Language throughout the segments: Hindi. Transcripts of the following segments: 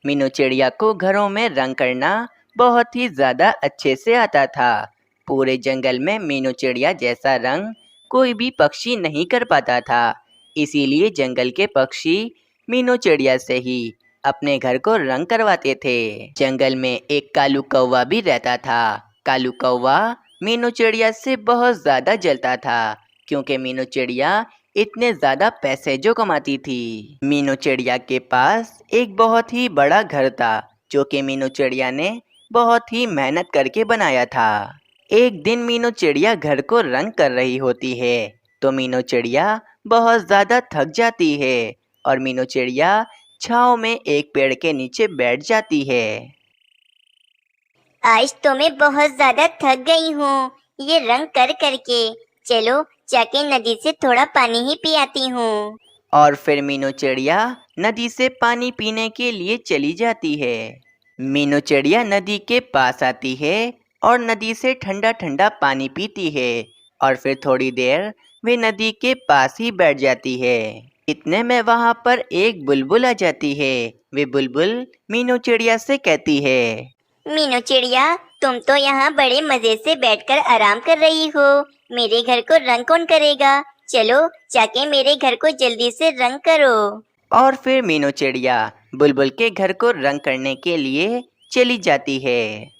मीनू चिड़िया को घरों में रंग करना बहुत ही ज़्यादा अच्छे से आता था। पूरे जंगल में मीनू चिड़िया जैसा रंग कोई भी पक्षी नहीं कर पाता था। इसीलिए जंगल के पक्षी मीनू चिड़िया से ही अपने घर को रंग करवाते थे। जंगल में एक कालू कौवा भी रहता था। कालू कौवा मीनू चिड़िया से बहुत ज़्यादा जलता था, क्योंकि मीनू चिड़िया इतने ज़्यादा पैसे जो कमाती थी। मीनू चिड़िया के पास एक बहुत ही बड़ा घर था, जो कि मीनू चिड़िया ने बहुत ही मेहनत करके बनाया था। एक दिन मीनू चिड़िया घर को रंग कर रही होती है, तो मीनू चिड़िया बहुत ज़्यादा थक जाती है और मीनू चिड़िया छाँव में एक पेड़ के नीचे बैठ जाती है। आज तो मैं बहुत ज्यादा थक गई हूँ ये रंग कर करके। चलो जाके नदी से थोड़ा पानी ही पी आती हूँ। और फिर मीनू चिड़िया नदी से पानी पीने के लिए चली जाती है। मीनू चिड़िया नदी के पास आती है और नदी से ठंडा ठंडा पानी पीती है और फिर थोड़ी देर वे नदी के पास ही बैठ जाती है। इतने में वहाँ पर एक बुलबुल आ जाती है। वे बुलबुल मीनू चिड़िया से कहती है, मीनू चिड़िया, तुम तो यहाँ बड़े मजे से बैठकर आराम कर रही हो। मेरे घर को रंग कौन करेगा? चलो जाके मेरे घर को जल्दी से रंग करो। और फिर मीनू चिड़िया बुलबुल के घर को रंग करने के लिए चली जाती है।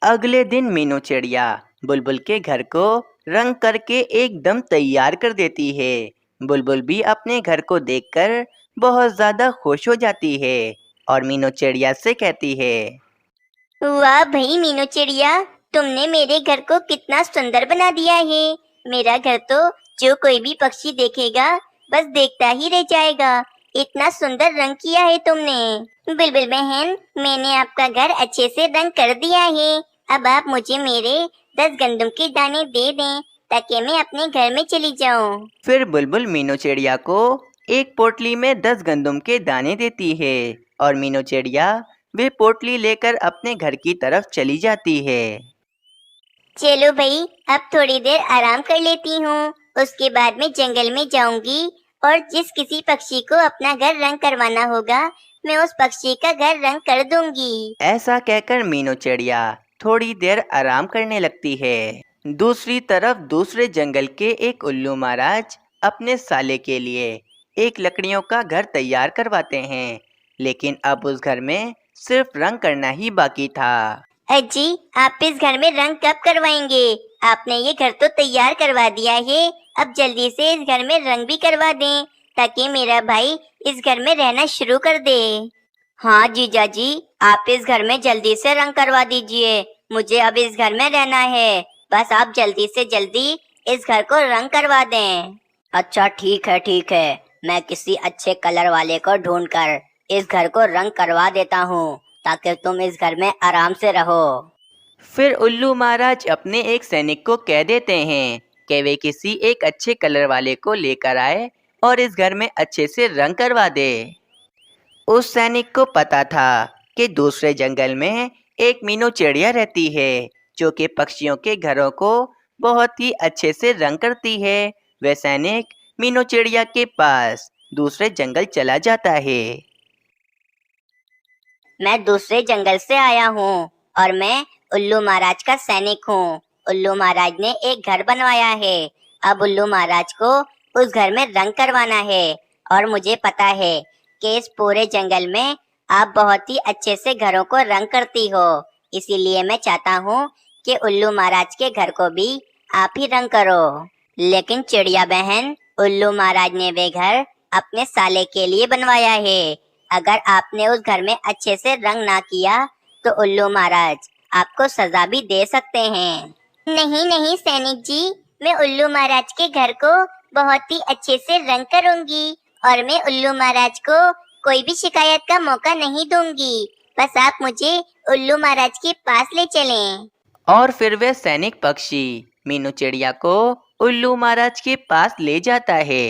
अगले दिन मीनू चिड़िया बुलबुल के घर को रंग करके एकदम तैयार कर देती है। बुलबुल भी अपने घर को देखकर बहुत ज़्यादा खुश हो जाती है और मीनू चिड़िया से कहती है, वाह भाई मीनू चिड़िया, तुमने मेरे घर को कितना सुंदर बना दिया है। मेरा घर तो जो कोई भी पक्षी देखेगा बस देखता ही रह जाएगा। इतना सुंदर रंग किया है तुमने। बुलबुल बहन, मैंने आपका घर अच्छे से रंग कर दिया है। अब आप मुझे मेरे 10 गंदम के दाने दे दें ताकि मैं अपने घर में चली जाऊं। फिर बुलबुल मीनू चिड़िया को एक पोटली में 10 गंदम के दाने देती है और मीनू चिड़िया वे पोटली लेकर अपने घर की तरफ चली जाती है। चलो भाई, अब थोड़ी देर आराम कर लेती हूँ। उसके बाद मैं जंगल में जाऊंगी और जिस किसी पक्षी को अपना घर रंग करवाना होगा मैं उस पक्षी का घर रंग कर दूंगी। ऐसा कहकर मीनू चिड़िया थोड़ी देर आराम करने लगती है। दूसरी तरफ दूसरे जंगल के एक उल्लू महाराज अपने साले के लिए एक लकड़ियों का घर तैयार करवाते हैं, लेकिन अब उस घर में सिर्फ रंग करना ही बाकी था। अजी, आप इस घर में रंग कब करवाएंगे? आपने ये घर तो तैयार करवा दिया है, अब जल्दी से इस घर में रंग भी करवा दें ताकि मेरा भाई इस घर में रहना शुरू कर दे। हाँ जीजा जी, आप इस घर में जल्दी से रंग करवा दीजिए। मुझे अब इस घर में रहना है। बस आप जल्दी से जल्दी इस घर को रंग करवा दें। अच्छा ठीक है, मैं किसी अच्छे कलर वाले को ढूंढकर इस घर को रंग करवा देता हूँ ताकि तुम इस घर में आराम से रहो। फिर उल्लू महाराज अपने एक सैनिक को कह देते हैं कि वे किसी एक अच्छे कलर वाले को लेकर आए और इस घर में अच्छे से रंग करवा दे। उस सैनिक को पता था कि दूसरे जंगल में एक मीनू चिड़िया रहती है, जो कि पक्षियों के घरों को बहुत ही अच्छे से रंग करती है। वह सैनिक मीनू चिड़िया के पास दूसरे जंगल चला जाता है। मैं दूसरे जंगल से आया हूँ और मैं उल्लू महाराज का सैनिक हूँ। उल्लू महाराज ने एक घर बनवाया है। अब उल्लू महाराज को उस घर में रंग करवाना है और मुझे पता है कि इस पूरे जंगल में आप बहुत ही अच्छे से घरों को रंग करती हो। इसीलिए मैं चाहता हूँ कि उल्लू महाराज के घर को भी आप ही रंग करो। लेकिन चिड़िया बहन, उल्लू महाराज ने वे घर अपने साले के लिए बनवाया है। अगर आपने उस घर में अच्छे से रंग ना किया तो उल्लू महाराज आपको सजा भी दे सकते हैं। नहीं सैनिक जी, मैं उल्लू महाराज के घर को बहुत ही अच्छे से रंग करूंगी और मैं उल्लू महाराज को कोई भी शिकायत का मौका नहीं दूंगी। बस आप मुझे उल्लू महाराज के पास ले चलें। और फिर वह सैनिक पक्षी मीनू चिड़िया को उल्लू महाराज के पास ले जाता है।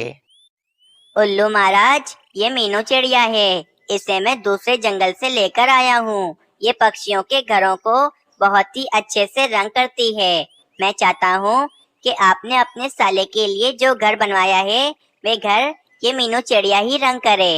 उल्लू महाराज, ये मीनू चिड़िया है। इसे मैं दूसरे जंगल से लेकर आया हूँ। ये पक्षियों के घरों को बहुत ही अच्छे से रंग करती है। मैं चाहता हूँ कि आपने अपने साले के लिए जो घर बनवाया है वे घर ये मीनू चिड़िया ही रंग करे।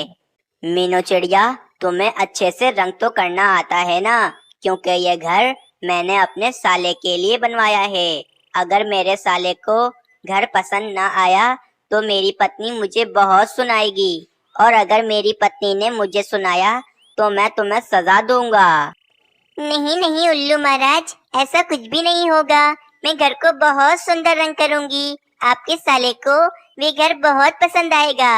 मीनू चिड़िया, तुम्हें अच्छे से रंग तो करना आता है ना, क्योंकि ये घर मैंने अपने साले के लिए बनवाया है। अगर मेरे साले को घर पसंद ना आया तो मेरी पत्नी मुझे बहुत सुनाएगी, और अगर मेरी पत्नी ने मुझे सुनाया तो मैं तुम्हें सजा दूंगा। नहीं नहीं उल्लू महाराज, ऐसा कुछ भी नहीं होगा। मैं घर को बहुत सुंदर रंग करूंगी। आपके साले को वे घर बहुत पसंद आएगा।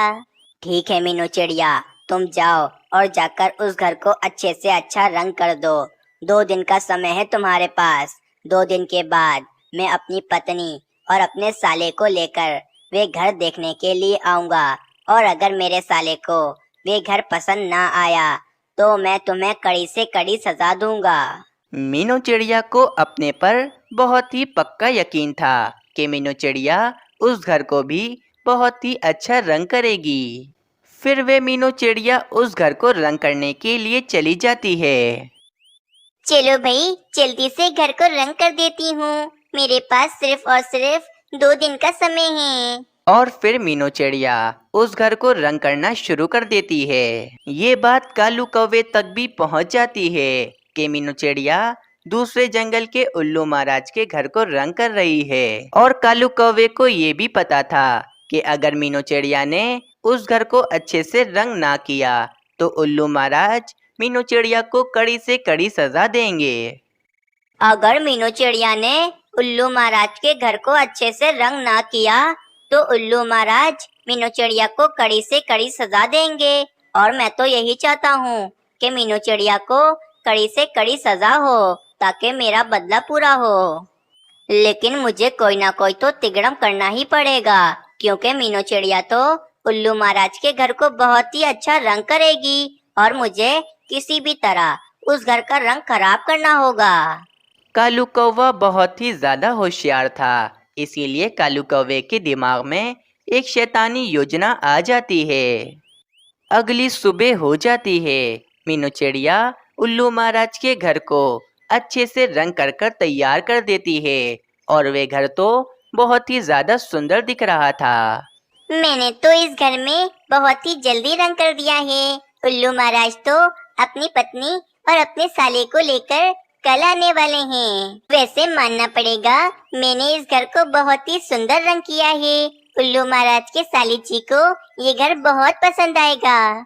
ठीक है मीनू चिड़िया, तुम जाओ और जाकर उस घर को अच्छे से अच्छा रंग कर दो। 2 दिन का समय है तुम्हारे पास। 2 दिन के बाद मैं अपनी पत्नी और अपने साले को लेकर वे घर देखने के लिए आऊंगा, और अगर मेरे साले को वे घर पसंद ना आया तो मैं तुम्हें कड़ी से कड़ी सजा दूंगा। मीनू चिड़िया को अपने पर बहुत ही पक्का यकीन था कि मीनू चिड़िया उस घर को भी बहुत ही अच्छा रंग करेगी। फिर वे मीनू चिड़िया उस घर को रंग करने के लिए चली जाती है। चलो भाई, जल्दी से घर को रंग कर देती हूँ। मेरे पास सिर्फ और सिर्फ 2 दिन का समय है। और फिर मीनू चिड़िया उस घर को रंग करना शुरू कर देती है। ये बात कालू कौवे तक भी पहुंच जाती है कि मीनू चिड़िया दूसरे जंगल के उल्लू महाराज के घर को रंग कर रही है। और कालू कौवे को ये भी पता था कि अगर मीनू चिड़िया ने उस घर को अच्छे से रंग ना किया तो उल्लू महाराज मीनू चिड़िया को कड़ी से कड़ी सजा देंगे। अगर मीनू चिड़िया ने उल्लू महाराज के घर को अच्छे से रंग ना किया तो उल्लू महाराज मीनू चिड़िया को कड़ी से कड़ी सजा देंगे। और मैं तो यही चाहता हूँ कि मीनू चिड़िया को कड़ी से कड़ी सजा हो, ताकि मेरा बदला पूरा हो। लेकिन मुझे कोई ना कोई तो तिगड़म करना ही पड़ेगा, क्योंकि मीनू चिड़िया तो उल्लू महाराज के घर को बहुत ही अच्छा रंग करेगी, और मुझे किसी भी तरह उस घर का रंग खराब करना होगा। कालू कौवा बहुत ही ज्यादा होशियार था, इसीलिए कालू कौवे के दिमाग में एक शैतानी योजना आ जाती है। अगली सुबह हो जाती है। मीनू चिड़िया उल्लू महाराज के घर को अच्छे से रंग कर तैयार कर देती है, और वे घर तो बहुत ही ज्यादा सुंदर दिख रहा था। मैंने तो इस घर में बहुत ही जल्दी रंग कर दिया है। उल्लू महाराज तो अपनी पत्नी और अपने साले को लेकर कल आने वाले हैं। वैसे मानना पड़ेगा, मैंने इस घर को बहुत ही सुंदर रंग किया है। उल्लू महाराज के साली जी को ये घर बहुत पसंद आएगा।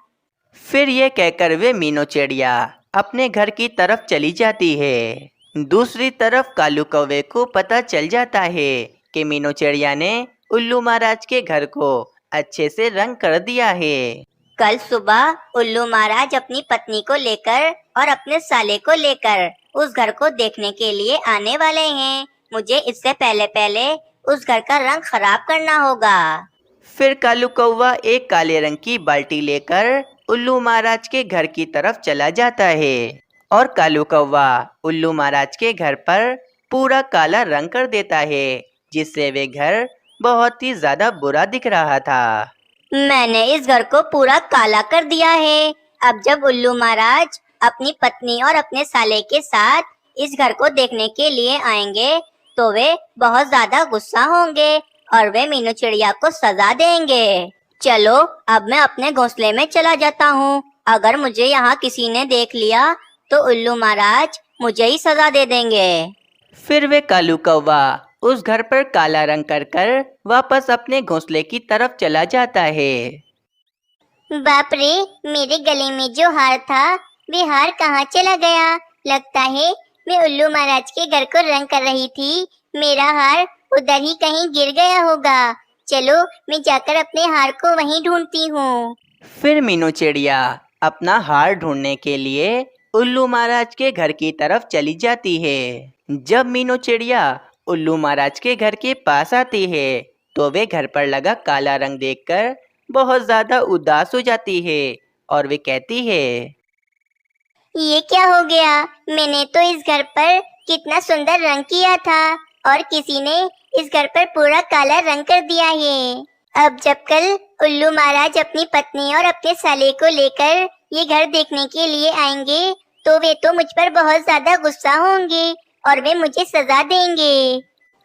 फिर ये कहकर वे मीनू चिड़िया अपने घर की तरफ चली जाती है। दूसरी तरफ कालू कौवे को पता चल जाता है कि मीनू चिड़िया ने उल्लू महाराज के घर को अच्छे से रंग कर दिया है। कल सुबह उल्लू महाराज अपनी पत्नी को लेकर और अपने साले को लेकर उस घर को देखने के लिए आने वाले हैं। मुझे इससे पहले पहले उस घर का रंग खराब करना होगा। फिर कालू कौवा एक काले रंग की बाल्टी लेकर उल्लू महाराज के घर की तरफ चला जाता है, और कालू कौवा उल्लू महाराज के घर पर पूरा काला रंग कर देता है, जिससे वे घर बहुत ही ज्यादा बुरा दिख रहा था। मैंने इस घर को पूरा काला कर दिया है। अब जब उल्लू महाराज अपनी पत्नी और अपने साले के साथ इस घर को देखने के लिए आएंगे तो वे बहुत ज्यादा गुस्सा होंगे और वे मीनू चिड़िया को सजा देंगे। चलो अब मैं अपने घोंसले में चला जाता हूँ। अगर मुझे यहाँ किसी ने देख लिया तो उल्लू महाराज मुझे ही सजा दे देंगे। फिर वे कालू कौवा उस घर पर काला रंग कर वापस अपने घोंसले की तरफ चला जाता है। बाप रे, मेरे गले में जो हार था वे हार कहाँ चला गया? लगता है मैं उल्लू महाराज के घर को रंग कर रही थी, मेरा हार उधर ही कहीं गिर गया होगा। चलो मैं जाकर अपने हार को वहीं ढूंढती हूँ। फिर मीनू चिड़िया अपना हार ढूंढने के लिए उल्लू महाराज के घर की तरफ चली जाती है। जब मीनू चिड़िया उल्लू महाराज के घर के पास आती है तो वे घर पर लगा काला रंग देखकर बहुत ज्यादा उदास हो जाती है, और वे कहती है, ये क्या हो गया? मैंने तो इस घर पर कितना सुंदर रंग किया था और किसी ने इस घर पर पूरा काला रंग कर दिया है। अब जब कल उल्लू महाराज अपनी पत्नी और अपने साले को लेकर ये घर देखने के लिए आएंगे तो वे तो मुझ पर बहुत ज्यादा गुस्सा होंगे और वे मुझे सजा देंगे।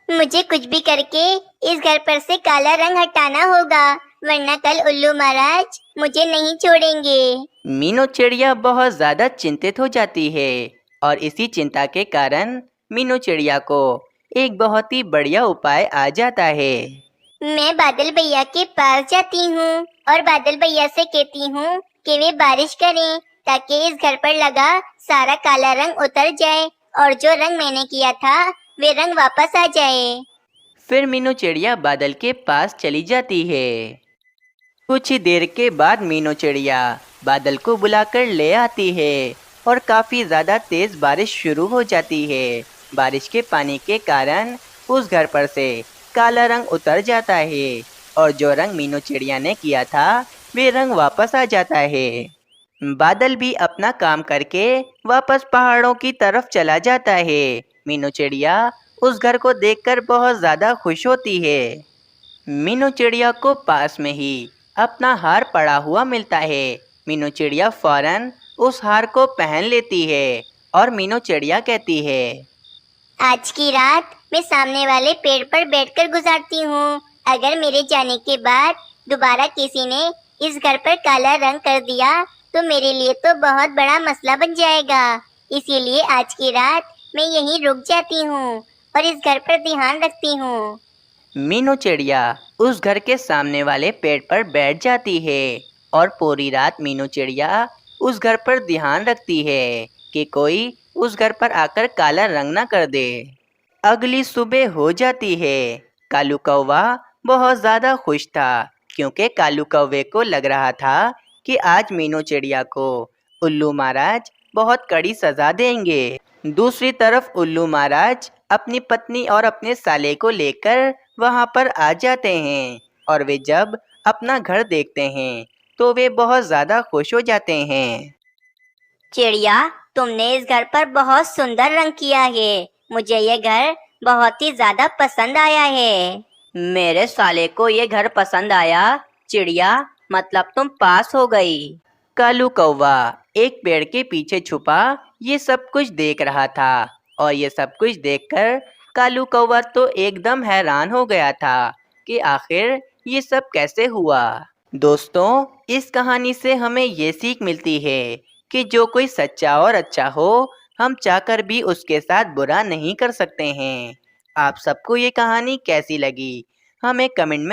मुझे कुछ भी करके इस घर पर से काला रंग हटाना होगा, वरना कल उल्लू महाराज मुझे नहीं छोड़ेंगे। मीनू चिड़िया बहुत ज़्यादा चिंतित हो जाती है और इसी चिंता के कारण मीनू चिड़िया को एक बहुत ही बढ़िया उपाय आ जाता है। मैं बादल भैया के पास जाती हूँ और बादल भैया से कहती हूँ कि वे बारिश करें ताकि इस घर पर लगा सारा काला रंग उतर जाए और जो रंग मैंने किया था वे रंग वापस आ जाए। फिर मीनू चिड़िया बादल के पास चली जाती है। कुछ ही देर के बाद मीनू चिड़िया बादल को बुलाकर ले आती है और काफ़ी ज़्यादा तेज़ बारिश शुरू हो जाती है। बारिश के पानी के कारण उस घर पर से काला रंग उतर जाता है और जो रंग मीनू चिड़िया ने किया था वे रंग वापस आ जाता है। बादल भी अपना काम करके वापस पहाड़ों की तरफ चला जाता है। मीनू चिड़िया उस घर को देखकर बहुत ज़्यादा खुश होती है। मीनू चिड़िया को पास में ही अपना हार पड़ा हुआ मिलता है। मीनू चिड़िया फौरन उस हार को पहन लेती है और मीनू चिड़िया कहती है, आज की रात मैं सामने वाले पेड़ पर बैठकर गुजारती हूँ। अगर मेरे जाने के बाद दोबारा किसी ने इस घर पर काला रंग कर दिया तो मेरे लिए तो बहुत बड़ा मसला बन जाएगा। इसीलिए आज की रात मैं यहीं रुक जाती हूँ और इस घर पर ध्यान रखती हूँ। मीनू चिड़िया उस घर के सामने वाले पेड़ पर बैठ जाती है और पूरी रात मीनू चिड़िया उस घर पर ध्यान रखती है कि कोई उस घर पर आकर काला रंग ना कर दे। अगली सुबह हो जाती है। कालू कौवा बहुत ज़्यादा खुश था क्योंकि कालू कौवे को लग रहा था कि आज मीनू चिड़िया को उल्लू महाराज बहुत कड़ी सज़ा देंगे। दूसरी तरफ उल्लू महाराज अपनी पत्नी और अपने साले को लेकर वहाँ पर आ जाते हैं और वे जब अपना घर देखते हैं तो वे बहुत ज़्यादा खुश हो जाते हैं। चिड़िया, तुमने इस घर पर बहुत सुंदर रंग किया है। मुझे ये घर बहुत ही ज्यादा पसंद आया है। मेरे साले को ये घर पसंद आया। चिड़िया, मतलब तुम पास हो गई। कालू कौवा एक पेड़ के पीछे छुपा ये सब कुछ देख रहा था और ये सब कुछ देखकर कालू कौवा तो एकदम हैरान हो गया था कि आखिर ये सब कैसे हुआ। दोस्तों, इस कहानी से हमें ये सीख मिलती है कि जो कोई सच्चा और अच्छा हो हम चाहकर भी उसके साथ बुरा नहीं कर सकते हैं। आप सबको ये कहानी कैसी लगी हमें कमेंट में